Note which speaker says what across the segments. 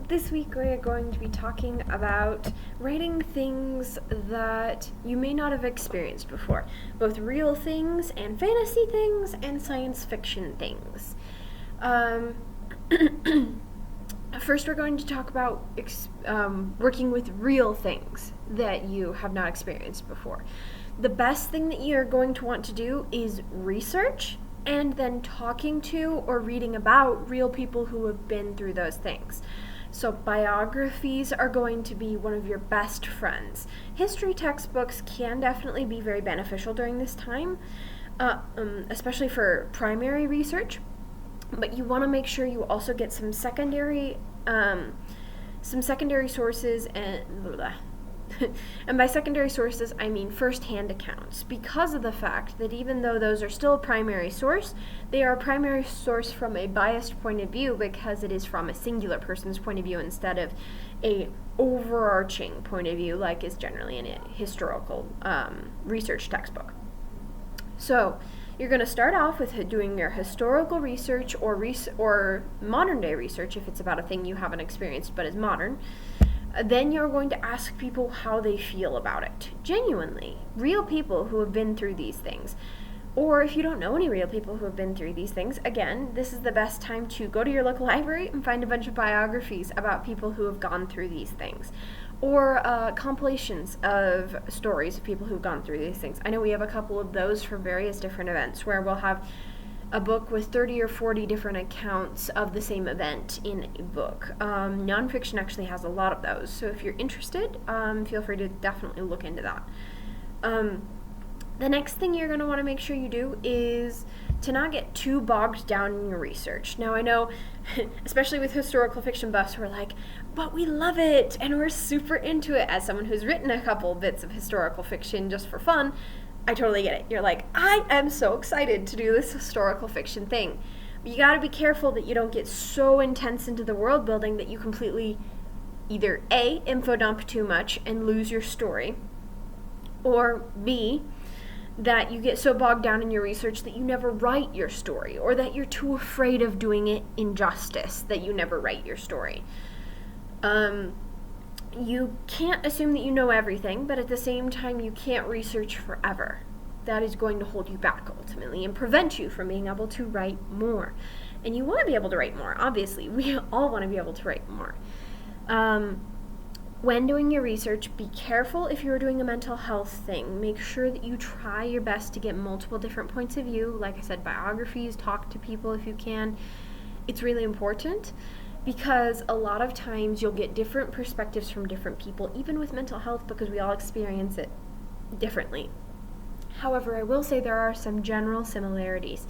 Speaker 1: This week we're going to be talking about writing things that you may not have experienced before, both real things and fantasy things and science fiction things. First, we're going to talk about working with real things that you have not experienced before. The best thing that you're going to want to do is research and then talking to or reading about real people who have been through those things. So biographies are going to be one of your best friends. History textbooks can definitely be very beneficial during this time, especially for primary research. But you want to make sure you also get some secondary sources and by secondary sources I mean first-hand accounts, because of the fact that even though those are still a primary source, they are a primary source from a biased point of view because it is from a singular person's point of view instead of a overarching point of view like is generally in a historical research textbook. So you're going to start off with doing your historical research or modern day research if it's about a thing you haven't experienced but is modern. Then you're going to ask people how they feel about it. Genuinely, real people who have been through these things. Or if you don't know any real people who have been through these things, again, this is the best time to go to your local library and find a bunch of biographies about people who have gone through these things. Or compilations of stories of people who've gone through these things. I know we have a couple of those for various different events where we'll have a book with 30 or 40 different accounts of the same event in a book. Nonfiction actually has a lot of those, so if you're interested, feel free to definitely look into that. The next thing you're going to want to make sure you do is to not get too bogged down in your research. Now I know, especially with historical fiction buffs, we're like, but we love it, and we're super into it. As someone who's written a couple bits of historical fiction just for fun, I totally get it. You're like, I am so excited to do this historical fiction thing. But you gotta be careful that you don't get so intense into the world building that you completely either A, info dump too much and lose your story, or B, that you get so bogged down in your research that you never write your story, or that you're too afraid of doing it injustice that you never write your story. You can't assume that you know everything, but at the same time, you can't research forever. That is going to hold you back ultimately and prevent you from being able to write more. And you want to be able to write more, obviously. We all want to be able to write more. When doing your research, be careful if you're doing a mental health thing. Make sure that you try your best to get multiple different points of view. Like I said, biographies, talk to people if you can. It's really important, because a lot of times you'll get different perspectives from different people, even with mental health, because we all experience it differently. However, I will say there are some general similarities,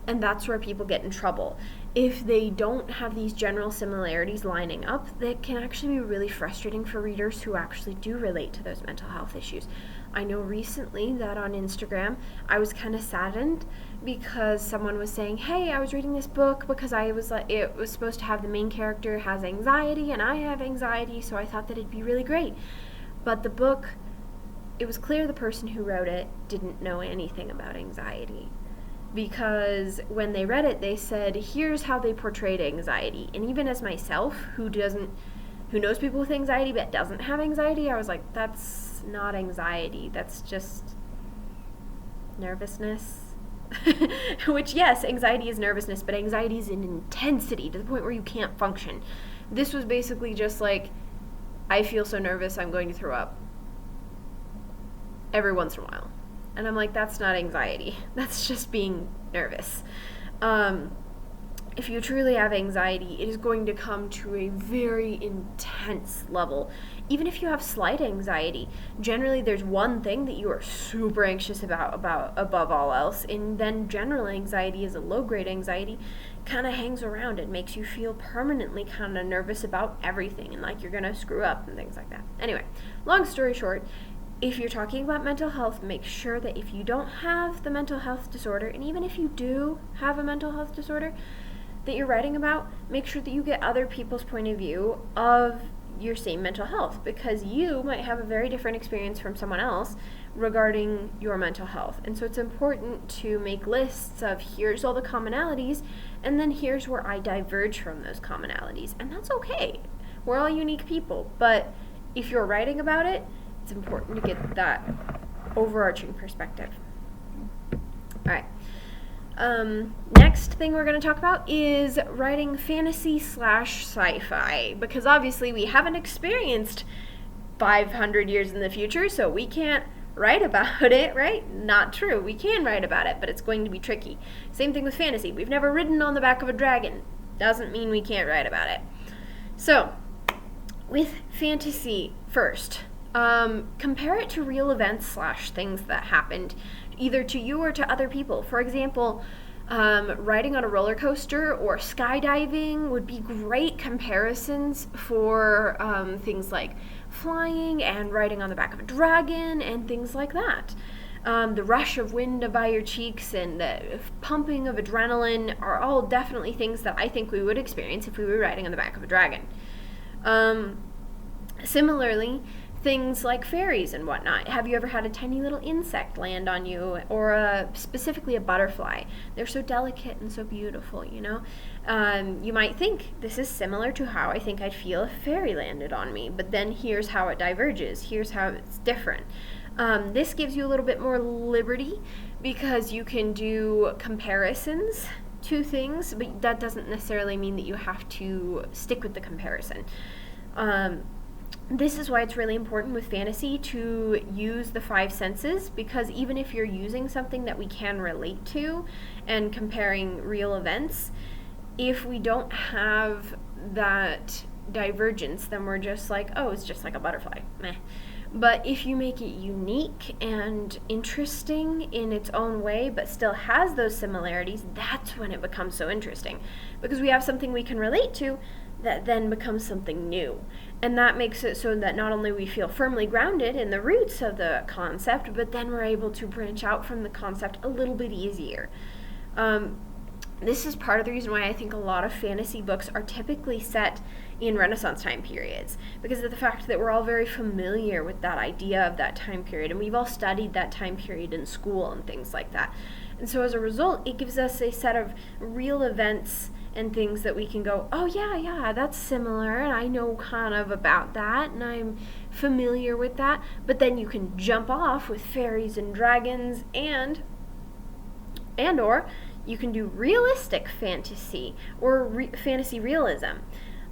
Speaker 1: and that's where people get in trouble. If they don't have these general similarities lining up, that can actually be really frustrating for readers who actually do relate to those mental health issues. I know recently that on Instagram, I was kind of saddened because someone was saying, hey, I was reading this book because it was supposed to have the main character has anxiety and I have anxiety, so I thought that it'd be really great. But the book, it was clear the person who wrote it didn't know anything about anxiety. Because when they read it, they said, here's how they portrayed anxiety. And even as myself, who knows people with anxiety but doesn't have anxiety, I was like, that's not anxiety. That's just nervousness. Which, yes, anxiety is nervousness, but anxiety is an intensity to the point where you can't function. This was basically just like, I feel so nervous, I'm going to throw up every once in a while. And I'm like, that's not anxiety. That's just being nervous. If you truly have anxiety, it is going to come to a very intense level. Even if you have slight anxiety, generally there's one thing that you are super anxious about above all else, and then general anxiety is a low-grade anxiety, kind of hangs around and makes you feel permanently kind of nervous about everything and like you're going to screw up and things like that. Anyway, long story short, if you're talking about mental health, make sure that if you don't have the mental health disorder, and even if you do have a mental health disorder that you're writing about, make sure that you get other people's point of view of your same mental health, because you might have a very different experience from someone else regarding your mental health. And so it's important to make lists of here's all the commonalities, and then here's where I diverge from those commonalities. And that's okay. We're all unique people, but if you're writing about it, it's important to get that overarching perspective. All right. Next thing we're going to talk about is writing fantasy / sci-fi, because obviously we haven't experienced 500 years in the future, so we can't write about it, right? Not true. We can write about it, but it's going to be tricky. Same thing with fantasy. We've never ridden on the back of a dragon. Doesn't mean we can't write about it. So, with fantasy first, compare it to real events / things that happened either to you or to other people. For example, riding on a roller coaster or skydiving would be great comparisons for things like flying and riding on the back of a dragon and things like that. The rush of wind by your cheeks and the pumping of adrenaline are all definitely things that I think we would experience if we were riding on the back of a dragon. Similarly, things like fairies and whatnot. Have you ever had a tiny little insect land on you, or specifically a butterfly? They're so delicate and so beautiful, you know? You might think this is similar to how I think I'd feel if a fairy landed on me, but then here's how it diverges. Here's how it's different. This gives you a little bit more liberty because you can do comparisons to things, but that doesn't necessarily mean that you have to stick with the comparison. This is why it's really important with fantasy to use the 5 senses, because even if you're using something that we can relate to and comparing real events, if we don't have that divergence, then we're just like, oh, it's just like a butterfly. Meh. But if you make it unique and interesting in its own way, but still has those similarities, that's when it becomes so interesting. Because we have something we can relate to that then becomes something new. And that makes it so that not only we feel firmly grounded in the roots of the concept, but then we're able to branch out from the concept a little bit easier. This is part of the reason why I think a lot of fantasy books are typically set in Renaissance time periods, because of the fact that we're all very familiar with that idea of that time period, and we've all studied that time period in school and things like that. And so as a result, it gives us a set of real events and things that we can go, oh yeah, that's similar, and I know kind of about that, and I'm familiar with that. But then you can jump off with fairies and dragons, and or you can do realistic fantasy or fantasy realism.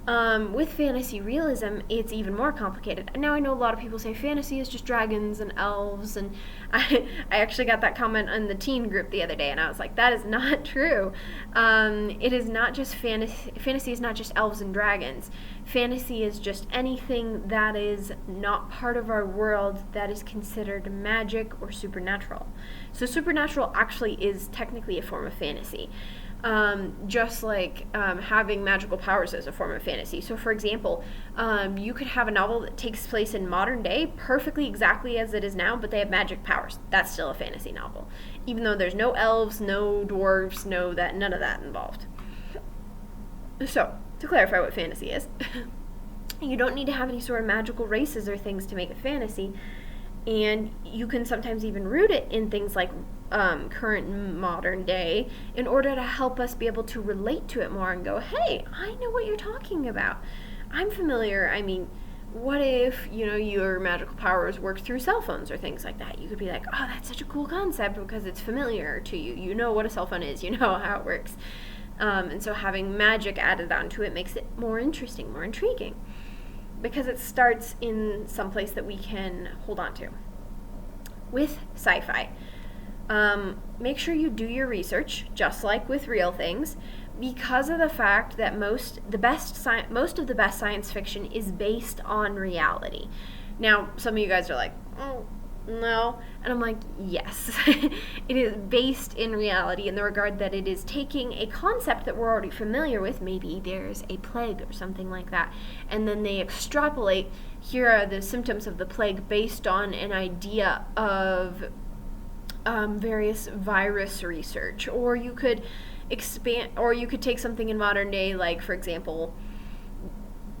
Speaker 1: With fantasy realism, it's even more complicated. Now, I know a lot of people say fantasy is just dragons and elves, and I actually got that comment on the teen group the other day, and I was like, that is not true. It is not just fantasy. Fantasy is not just elves and dragons. Fantasy is just anything that is not part of our world that is considered magic or supernatural. So supernatural actually is technically a form of fantasy. Just like having magical powers as a form of fantasy. So for example, you could have a novel that takes place in modern day, perfectly exactly as it is now, but they have magic powers. That's still a fantasy novel. Even though there's no elves, no dwarves, none of that involved. So, to clarify what fantasy is, you don't need to have any sort of magical races or things to make it fantasy. And you can sometimes even root it in things like current modern day in order to help us be able to relate to it more and go, hey, I know what you're talking about. I'm familiar. I mean, what if, your magical powers work through cell phones or things like that? You could be like, oh, that's such a cool concept because it's familiar to you. You know what a cell phone is. You know how it works. And so having magic added onto it makes it more interesting, more intriguing, because it starts in some place that we can hold on to. With sci-fi, make sure you do your research, just like with real things, because of the fact that most of the best science fiction is based on reality. Now, some of you guys are like, oh, no. And I'm like, yes. It is based in reality in the regard that it is taking a concept that we're already familiar with, maybe there's a plague or something like that, and then they extrapolate, here are the symptoms of the plague based on an idea of various virus research. Or you could take something in modern day, like, for example,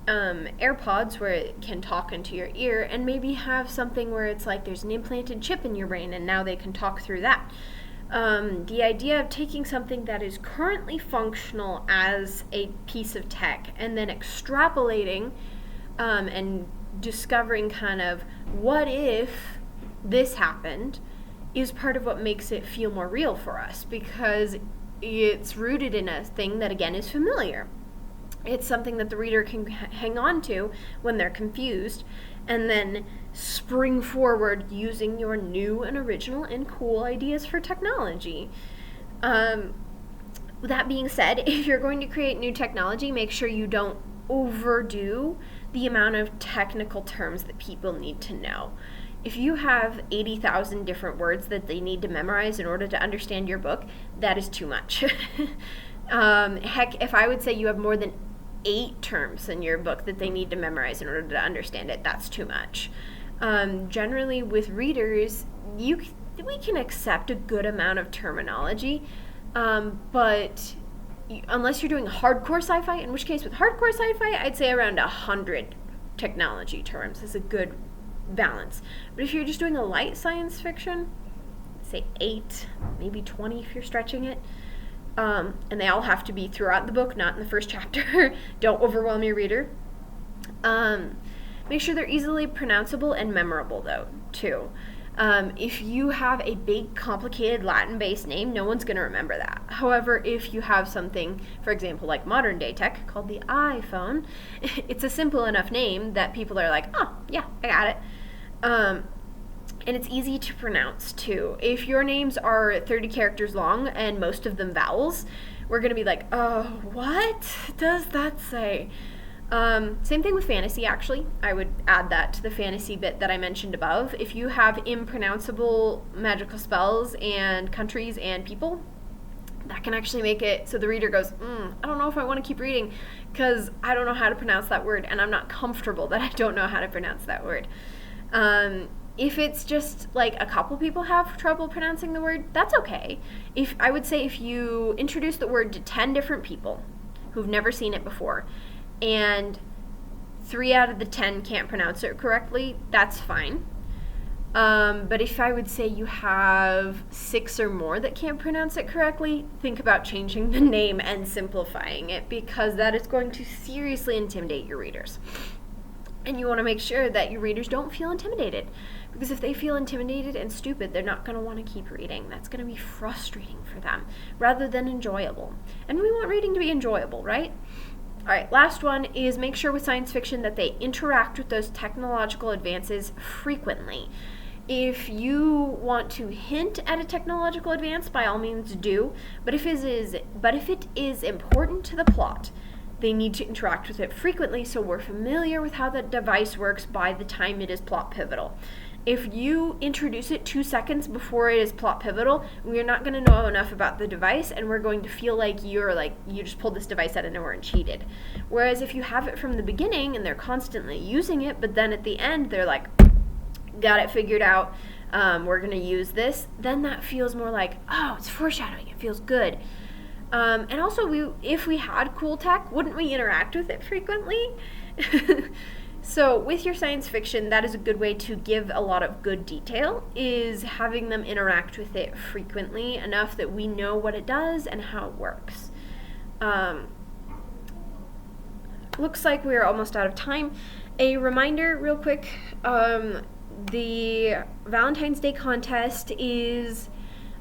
Speaker 1: AirPods, where it can talk into your ear, and maybe have something where it's like there's an implanted chip in your brain and now they can talk through that. The idea of taking something that is currently functional as a piece of tech and then extrapolating and discovering kind of what if this happened is part of what makes it feel more real for us, because it's rooted in a thing that, again, is familiar. It's something that the reader can hang on to when they're confused, and then spring forward using your new and original and cool ideas for technology. That being said, if you're going to create new technology, make sure you don't overdo the amount of technical terms that people need to know. If you have 80,000 different words that they need to memorize in order to understand your book, that is too much. Heck, if I would say you have more than 8 terms in your book that they need to memorize in order to understand it, that's too much. Generally, with readers, we can accept a good amount of terminology, but unless you're doing hardcore sci-fi, in which case with hardcore sci-fi, I'd say around 100 technology terms is a good balance. But if you're just doing a light science fiction, say 8, maybe 20 if you're stretching it. And they all have to be throughout the book, not in the first chapter. Don't overwhelm your reader. Make sure they're easily pronounceable and memorable, though, too. If you have a big, complicated Latin-based name, no one's going to remember that. However, if you have something, for example, like modern-day tech called the iPhone, it's a simple enough name that people are like, oh, yeah, I got it. And it's easy to pronounce, too. If your names are 30 characters long and most of them vowels, we're going to be like, oh, what does that say? Same thing with fantasy, actually. I would add that to the fantasy bit that I mentioned above. If you have impronounceable magical spells and countries and people, that can actually make it so the reader goes, I don't know if I want to keep reading because I don't know how to pronounce that word, and I'm not comfortable that I don't know how to pronounce that word. If it's just like a couple people have trouble pronouncing the word, that's okay. I would say if you introduce the word to 10 different people who've never seen it before, and 3 out of the 10 can't pronounce it correctly, that's fine. But if I would say you have 6 or more that can't pronounce it correctly, think about changing the name and simplifying it, because that is going to seriously intimidate your readers. And you want to make sure that your readers don't feel intimidated, because if they feel intimidated and stupid, they're not going to want to keep reading. That's going to be frustrating for them rather than enjoyable. And we want reading to be enjoyable, right? All right, last one is make sure with science fiction that they interact with those technological advances frequently. If you want to hint at a technological advance, by all means do, but if it is important to the plot, they need to interact with it frequently so we're familiar with how the device works by the time it is plot pivotal. If you introduce it 2 seconds before it is plot pivotal, we're not going to know enough about the device, and we're going to feel like you just pulled this device out of nowhere and cheated. Whereas if you have it from the beginning and they're constantly using it, but then at the end they're like, got it figured out, we're going to use this, then that feels more like, oh, it's foreshadowing, it feels good. And also, if we had cool tech, wouldn't we interact with it frequently? So with your science fiction, that is a good way to give a lot of good detail, is having them interact with it frequently enough that we know what it does and how it works. Looks like we're almost out of time. A reminder real quick, the Valentine's Day contest is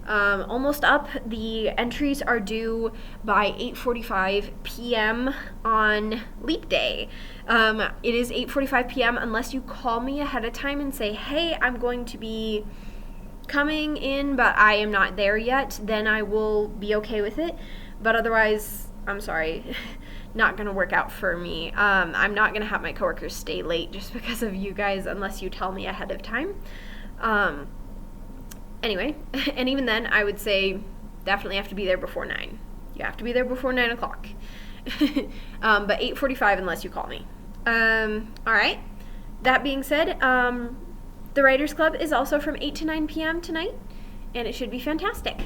Speaker 1: almost up. The entries are due by 8:45 p.m. on Leap Day. It is 8:45 p.m. unless you call me ahead of time and say, hey, I'm going to be coming in, but I am not there yet. Then I will be okay with it. But otherwise, I'm sorry, not going to work out for me. I'm not going to have my coworkers stay late just because of you guys unless you tell me ahead of time. Anyway, and even then, I would say definitely have to be there before 9. You have to be there before 9 o'clock. But 8:45 unless you call me. All right. That being said, the Writers Club is also from 8 to 9 p.m. tonight, and it should be fantastic.